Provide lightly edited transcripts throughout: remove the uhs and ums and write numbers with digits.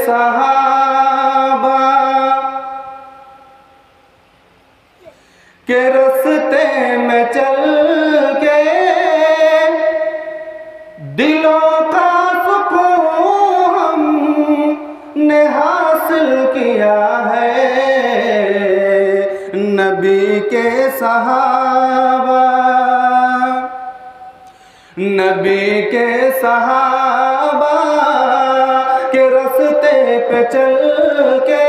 सहाबा के रास्ते में चल के दिलों का सुकून हमने हासिल किया है। नबी के सहाबा के रास्ते पे चल के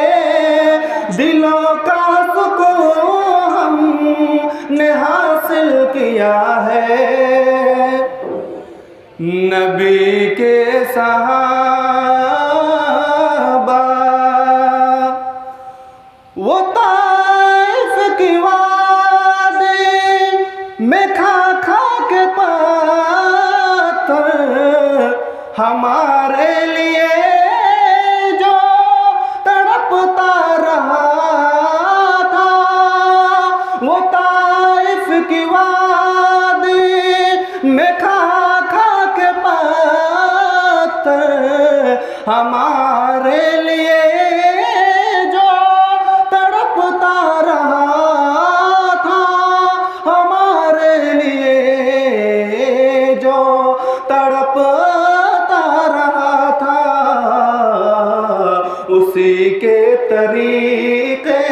दिलों का सुकून हमने हासिल किया है। नबी के सहाबा वो ताइफ की वादी में खा के पाथर हमारे लिए जो तड़पता रहा था। वो ताइफ की वादी में खा के पाथर हमारे लिए जो तड़पता रहा था। हमारे लिए जो तड़पता रहा था। उसी के तरीके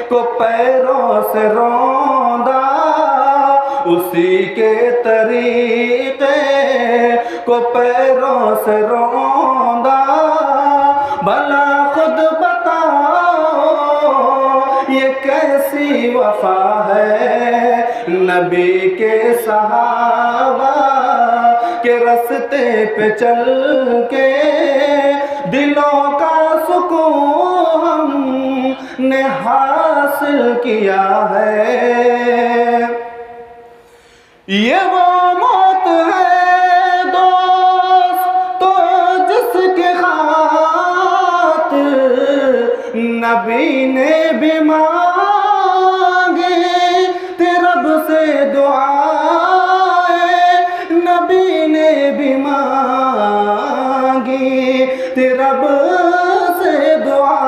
को पैरों से रौंदा। उसी के तरीके को पैरों से रौंदा। भला खुद बताओ ये कैसी वफा है। नबी के सहाबा के रास्ते पे चल के दिलों का सुकून हमने हासिल किया है। ये वो मौत है दोस्त तो जिसके खातिर नबी ने भी मांगी रब से दुआएं। नबी ने भी मांगी रब से दुआएं।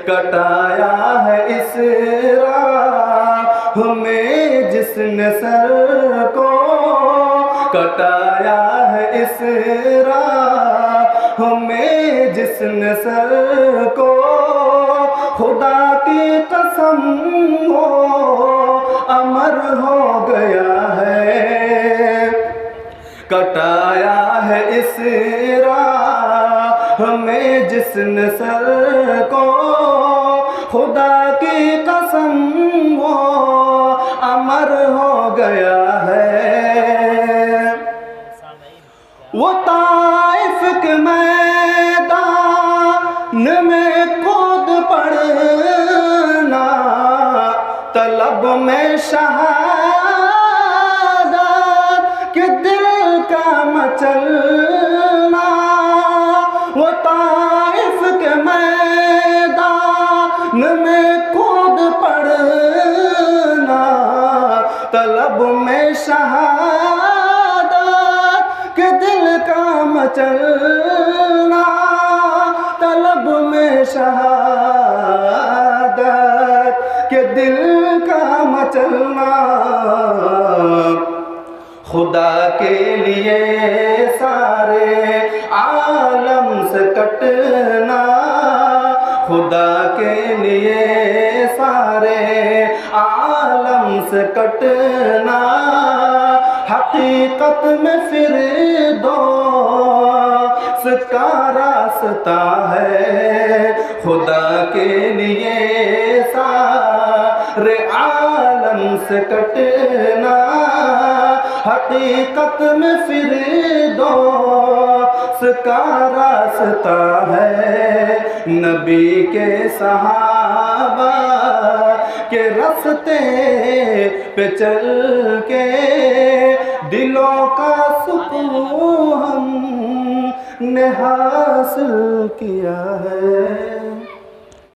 कटाया है इस राह में जिसने सर को। कटाया है इस राह में जिसने सर को। खुदा की कसम हो अमर हो गया है। कटाया है इस राह में जिसने सर को। खुदा की कसम वो अमर हो गया है। वो ताइफ के मैदान में कूद पड़ना तलब में शहादत के दिल का मचलना। वो ताइफ के मैदान में कूद पड़ना तलब में शहादत के दिल का मचलना। तलब में शहादत के दिल का मचलना। खुदा के लिए सारे आलम से कटना। खुदा के लिए सारे आलम से कटना। हकीकत में फिर दोस्त का रास्ता है। खुदा के लिए सारे आलम से कटना। हकीकत में फिर दोस्त का रास्ता है। नबी के सहाबा के रास्ते पे चल के दिलों का सुकून हमने हासिल किया है।